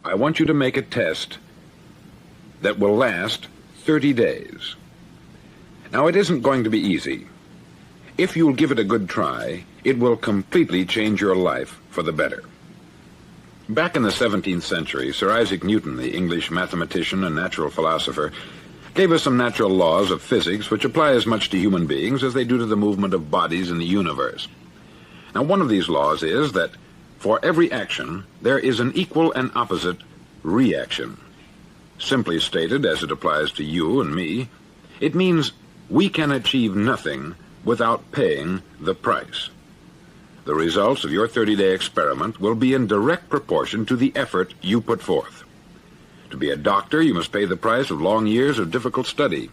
I want you to make a test that will last 30 days. Now, it isn't going to be easy. If you'll give it a good try, it will completely change your life for the better. Back in the 17th century, Sir Isaac Newton, the English mathematician and natural philosopher, gave us some natural laws of physics which apply as much to human beings as they do to the movement of bodies in the universe. Now, one of these laws is that for every action, there is an equal and opposite reaction. Simply stated, as it applies to you and me, it means we can achieve nothing without paying the price. The results of your 30-day experiment will be in direct proportion to the effort you put forth. To be a doctor, you must pay the price of long years of difficult study.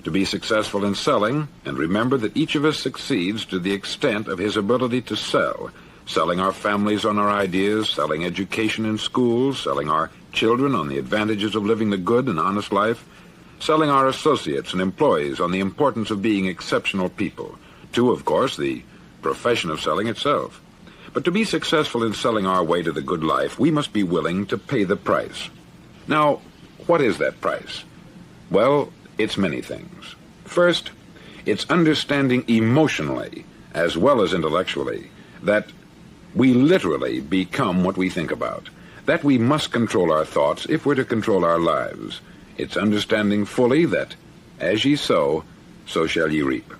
To be successful in selling, and remember that each of us succeeds to the extent of his ability to sell, selling our families on our ideas, selling education in schools, selling our children on the advantages of living the good and honest life, selling our associates and employees on the importance of being exceptional people, to, of course, the profession of selling itself. But to be successful in selling our way to the good life, we must be willing to pay the price. Now, what is that price? Well, it's many things. First, it's understanding emotionally, as well as intellectually, that we literally become what we think about, that we must control our thoughts if we're to control our lives. It's understanding fully that, as ye sow, so shall ye reap.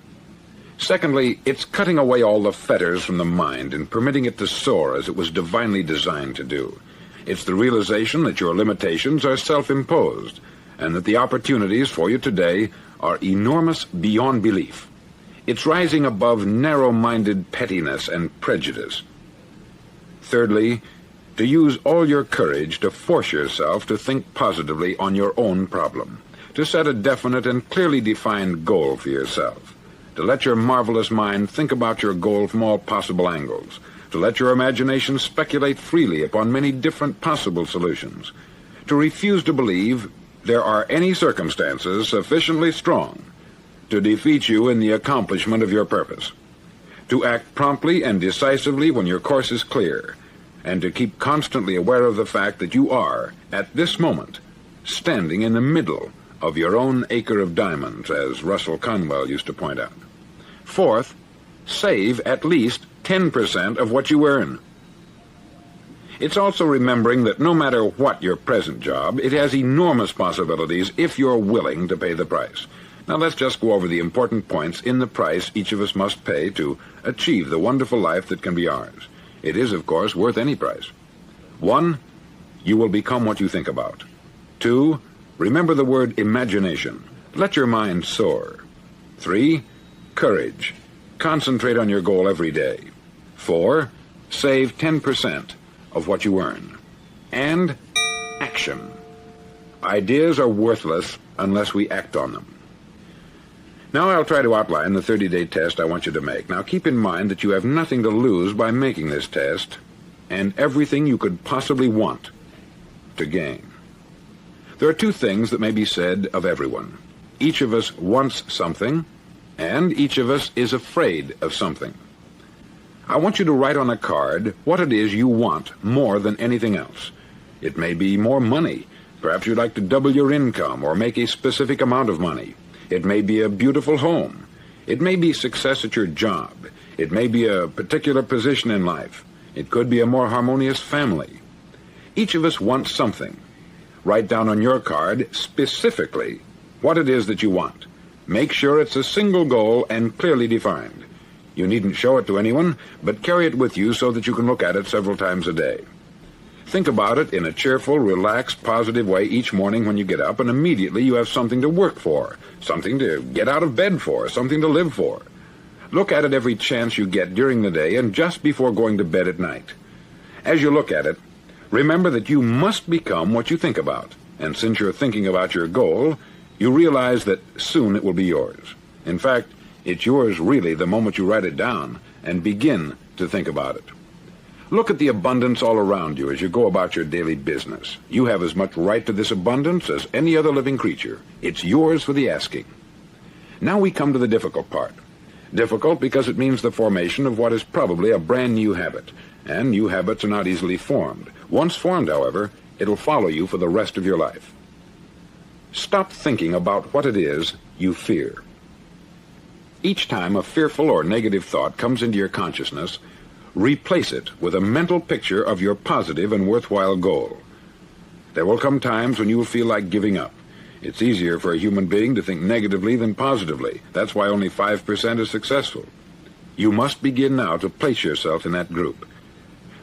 Secondly, it's cutting away all the fetters from the mind and permitting it to soar as it was divinely designed to do. It's the realization that your limitations are self-imposed, and that the opportunities for you today are enormous beyond belief. It's rising above narrow-minded pettiness and prejudice. Thirdly, to use all your courage to force yourself to think positively on your own problem, to set a definite and clearly defined goal for yourself, to let your marvelous mind think about your goal from all possible angles, to let your imagination speculate freely upon many different possible solutions, to refuse to believe there are any circumstances sufficiently strong to defeat you in the accomplishment of your purpose, to act promptly and decisively when your course is clear, and to keep constantly aware of the fact that you are, at this moment, standing in the middle of your own acre of diamonds, as Russell Conwell used to point out. Fourth, save at least 10% of what you earn. It's also remembering that no matter what your present job, it has enormous possibilities if you're willing to pay the price. Now let's just go over the important points in the price each of us must pay to achieve the wonderful life that can be ours. It is, of course, worth any price. 1, you will become what you think about. 2, remember the word imagination. Let your mind soar. 3, courage. Concentrate on your goal every day. 4, save 10% of what you earn. And action. Ideas are worthless unless we act on them. Now I'll try to outline the 30-day test I want you to make. Now keep in mind that you have nothing to lose by making this test, and everything you could possibly want to gain. There are 2 things that may be said of everyone. Each of us wants something, and each of us is afraid of something. I want you to write on a card what it is you want more than anything else. It may be more money. Perhaps you'd like to double your income or make a specific amount of money. It may be a beautiful home. It may be success at your job. It may be a particular position in life. It could be a more harmonious family. Each of us wants something. Write down on your card specifically what it is that you want. Make sure it's a single goal and clearly defined. You needn't show it to anyone, but carry it with you so that you can look at it several times a day. Think about it in a cheerful, relaxed, positive way each morning when you get up, and immediately you have something to work for, something to get out of bed for, something to live for. Look at it every chance you get during the day and just before going to bed at night. As you look at it, remember that you must become what you think about, and since you're thinking about your goal, you realize that soon it will be yours. In fact, it's yours really the moment you write it down and begin to think about it. Look at the abundance all around you as you go about your daily business. You have as much right to this abundance as any other living creature. It's yours for the asking. Now we come to the difficult part. Difficult because it means the formation of what is probably a brand new habit, and new habits are not easily formed. Once formed, however, It'll follow you for the rest of your life. Stop thinking about what it is you fear. Each time a fearful or negative thought comes into your consciousness, replace it with a mental picture of your positive and worthwhile goal. There will come times when you will feel like giving up. It's easier for a human being to think negatively than positively. That's why only 5% is successful. You must begin now to place yourself in that group.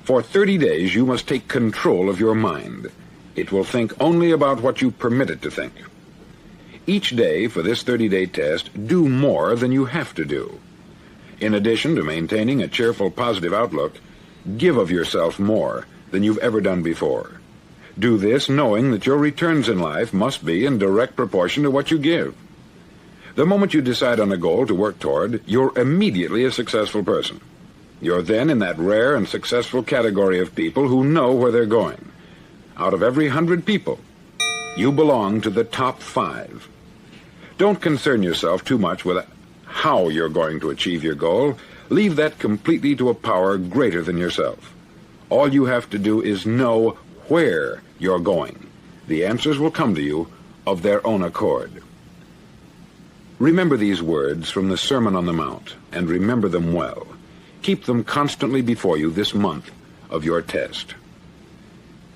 For 30 days, you must take control of your mind. It will think only about what you permit it to think. Each day for this 30-day test, do more than you have to do. In addition to maintaining a cheerful, positive outlook, give of yourself more than you've ever done before. Do this knowing that your returns in life must be in direct proportion to what you give. The moment you decide on a goal to work toward, you're immediately a successful person. You're then in that rare and successful category of people who know where they're going. Out of every 100 people, you belong to the top 5. Don't concern yourself too much with how you're going to achieve your goal. Leave that completely to a power greater than yourself. All you have to do is know where you're going. The answers will come to you of their own accord. Remember these words from the Sermon on the Mount, and remember them well. Keep them constantly before you this month of your test.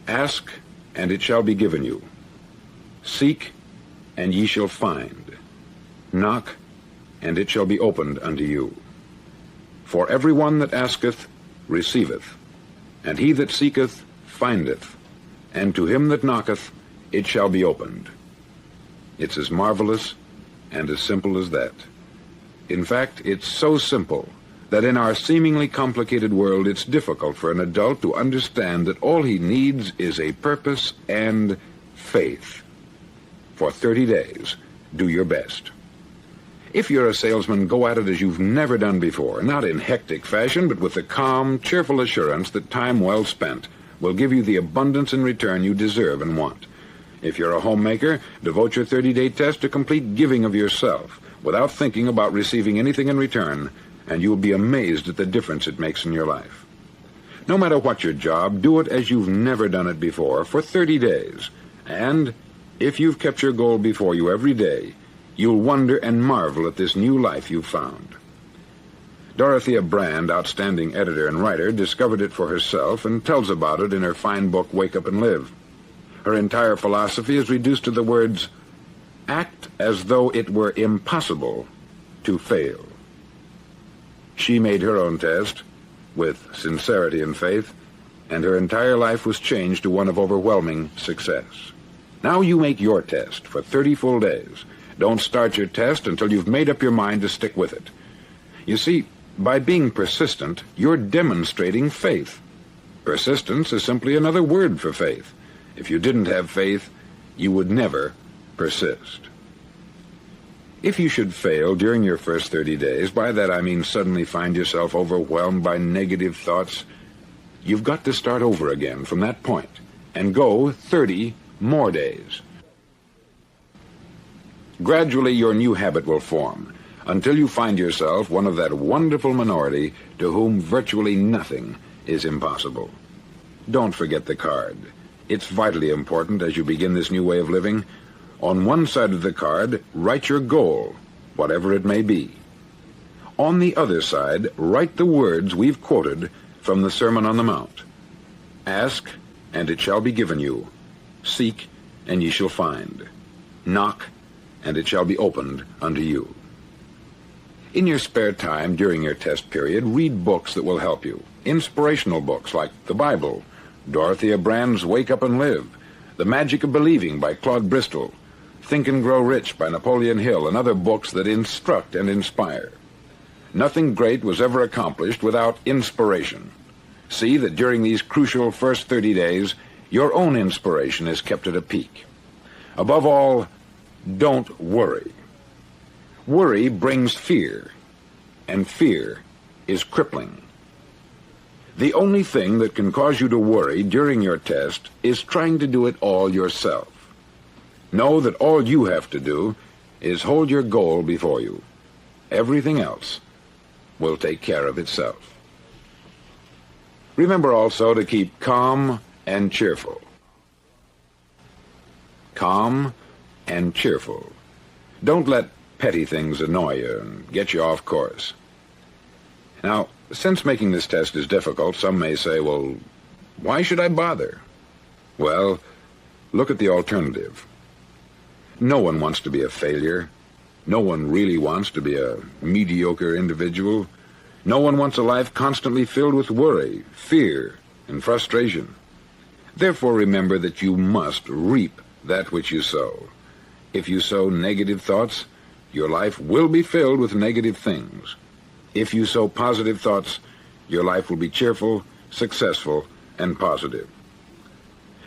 Ask, and it shall be given you. Seek, and ye shall find. Knock, and it shall be opened unto you. For every one that asketh receiveth, and he that seeketh findeth, and to him that knocketh it shall be opened. It's as marvelous and as simple as that. In fact, it's so simple that in our seemingly complicated world it's difficult for an adult to understand that all he needs is a purpose and faith. For 30 days, do your best. If you're a salesman, go at it as you've never done before, not in hectic fashion, but with the calm, cheerful assurance that time well spent will give you the abundance in return you deserve and want. If you're a homemaker, devote your 30-day test to complete giving of yourself without thinking about receiving anything in return, and you'll be amazed at the difference it makes in your life. No matter what your job, do it as you've never done it before for 30 days. And if you've kept your goal before you every day, you'll wonder and marvel at this new life you've found. Dorothea Brand, outstanding editor and writer, discovered it for herself and tells about it in her fine book, Wake Up and Live. Her entire philosophy is reduced to the words, act as though it were impossible to fail. She made her own test with sincerity and faith, and her entire life was changed to one of overwhelming success. Now you make your test for 30 full days. Don't start your test until you've made up your mind to stick with it. You see, by being persistent, you're demonstrating faith. Persistence is simply another word for faith. If you didn't have faith, you would never persist. If you should fail during your first 30 days, by that I mean suddenly find yourself overwhelmed by negative thoughts, you've got to start over again from that point and go 30 more days. Gradually your new habit will form until you find yourself one of that wonderful minority to whom virtually nothing is impossible. Don't forget the card. It's vitally important as you begin this new way of living. On one side of the card, write your goal, whatever it may be. On the other side, write the words we've quoted from the Sermon on the Mount. Ask, and it shall be given you. Seek, and ye shall find. Knock, and it shall be opened unto you. In your spare time during your test period, read books that will help you. Inspirational books like the Bible, Dorothea Brand's Wake Up and Live, The Magic of Believing by Claude Bristol, Think and Grow Rich by Napoleon Hill, and other books that instruct and inspire. Nothing great was ever accomplished without inspiration. See that during these crucial first 30 days, your own inspiration is kept at a peak. Above all, don't worry. Worry brings fear, and fear is crippling. The only thing that can cause you to worry during your test is trying to do it all yourself. Know that all you have to do is hold your goal before you. Everything else will take care of itself. Remember also to keep calm and cheerful. calm and cheerful. Don't let petty things annoy you and get you off course. Now, since making this test is difficult, some may say, well, why should I bother? Well, look at the alternative. No one wants to be a failure. No one really wants to be a mediocre individual. No one wants a life constantly filled with worry, fear, and frustration. Therefore, remember that you must reap that which you sow. If you sow negative thoughts, your life will be filled with negative things. If you sow positive thoughts, your life will be cheerful, successful, and positive.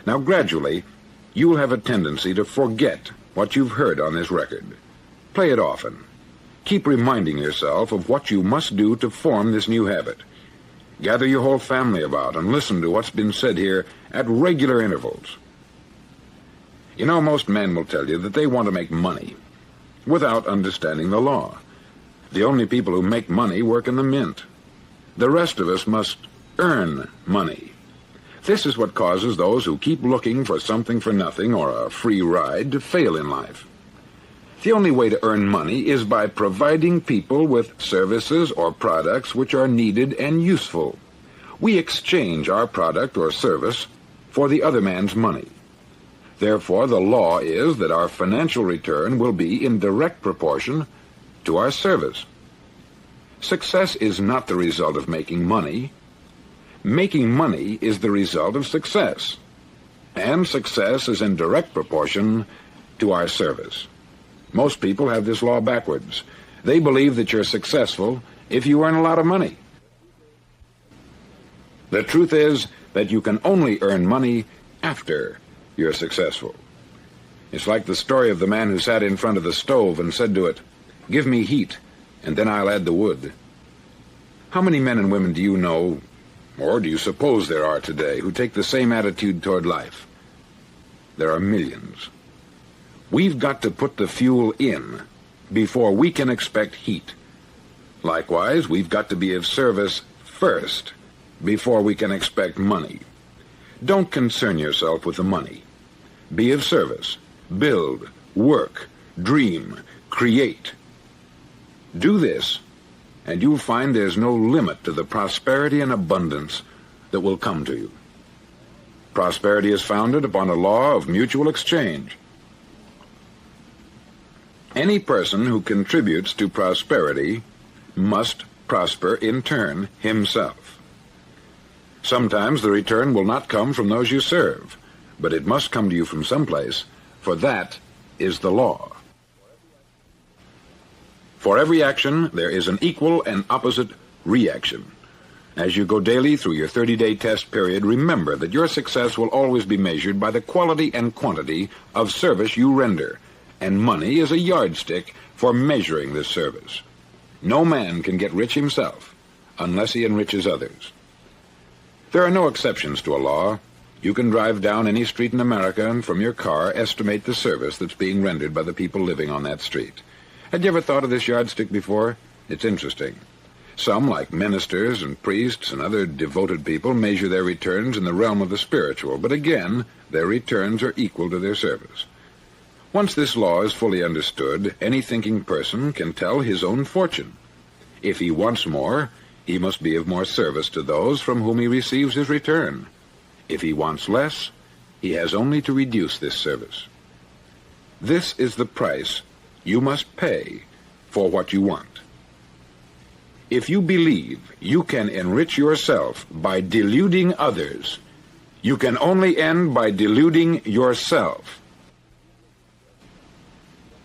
Now, gradually, you will have a tendency to forget what you've heard on this record. Play it often. Keep reminding yourself of what you must do to form this new habit. Gather your whole family about and listen to what's been said here at regular intervals. You know, most men will tell you that they want to make money without understanding the law. The only people who make money work in the mint. The rest of us must earn money. This is what causes those who keep looking for something for nothing or a free ride to fail in life. The only way to earn money is by providing people with services or products which are needed and useful. We exchange our product or service for the other man's money. Therefore, the law is that our financial return will be in direct proportion to our service. Success is not the result of making money. Making money is the result of success. And success is in direct proportion to our service. Most people have this law backwards. They believe that you're successful if you earn a lot of money. The truth is that you can only earn money after you're successful. It's like the story of the man who sat in front of the stove and said to it, "Give me heat, and then I'll add the wood." How many men and women do you know, or do you suppose there are today, who take the same attitude toward life? There are millions. We've got to put the fuel in before we can expect heat. Likewise, we've got to be of service first before we can expect money. Don't concern yourself with the money. Be of service. Build, work, dream, create. Do this, and you'll find there's no limit to the prosperity and abundance that will come to you. Prosperity is founded upon a law of mutual exchange. Any person who contributes to prosperity must prosper in turn himself. Sometimes the return will not come from those you serve, but it must come to you from someplace, for that is the law. For every action, there is an equal and opposite reaction. As you go daily through your 30-day test period, remember that your success will always be measured by the quality and quantity of service you render, and money is a yardstick for measuring this service. No man can get rich himself unless he enriches others. There are no exceptions to a law. You can drive down any street in America and from your car estimate the service that's being rendered by the people living on that street. Had you ever thought of this yardstick before? It's interesting. Some, like ministers and priests and other devoted people, measure their returns in the realm of the spiritual, but again, their returns are equal to their service. Once this law is fully understood, any thinking person can tell his own fortune. If he wants more, he must be of more service to those from whom he receives his return. If he wants less, he has only to reduce this service. This is the price you must pay for what you want. If you believe you can enrich yourself by deluding others, you can only end by deluding yourself.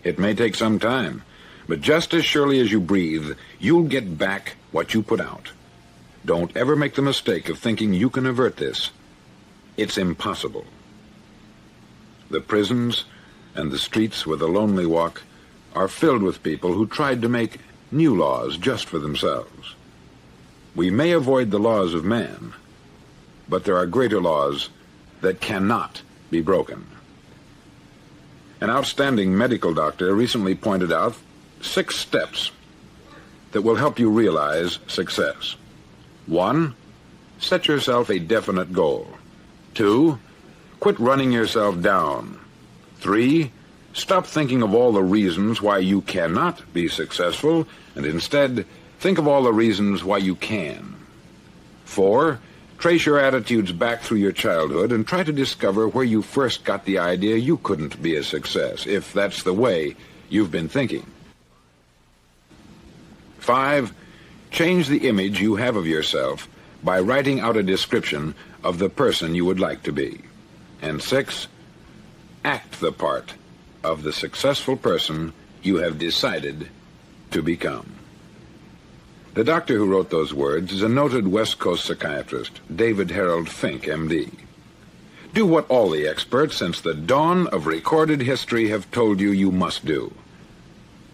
It may take some time, but just as surely as you breathe, you'll get back what you put out. Don't ever make the mistake of thinking you can avert this. It's impossible. The prisons and the streets where the lonely walk are filled with people who tried to make new laws just for themselves. We may avoid the laws of man, but there are greater laws that cannot be broken. An outstanding medical doctor recently pointed out 6 steps that will help you realize success. 1, set yourself a definite goal. 2, quit running yourself down. 3. Stop thinking of all the reasons why you cannot be successful, and instead think of all the reasons why you can. 4. Trace your attitudes back through your childhood and try to discover where you first got the idea you couldn't be a success, if that's the way you've been thinking. 5. Change the image you have of yourself by writing out a description of the person you would like to be. And 6. Act the part of the successful person you have decided to become. The doctor who wrote those words is a noted West Coast psychiatrist, David Harold Fink, M.D. Do what all the experts since the dawn of recorded history have told you you must do.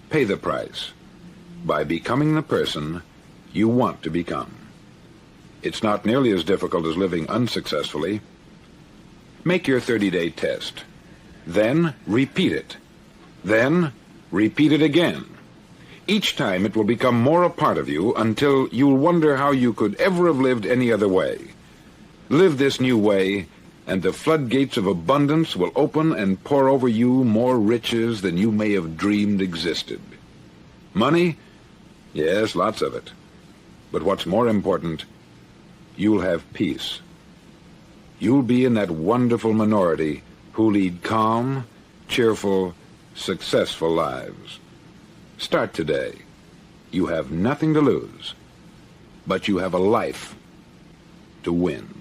Pay the price by becoming the person you want to become. It's not nearly as difficult as living unsuccessfully. Make your 30-day test. Then repeat it. Then repeat it again. Each time it will become more a part of you until you'll wonder how you could ever have lived any other way. Live this new way, and the floodgates of abundance will open and pour over you more riches than you may have dreamed existed. Money? Yes, lots of it. But what's more important, you'll have peace. You'll be in that wonderful minority who lead calm, cheerful, successful lives. Start today. You have nothing to lose, but you have a life to win.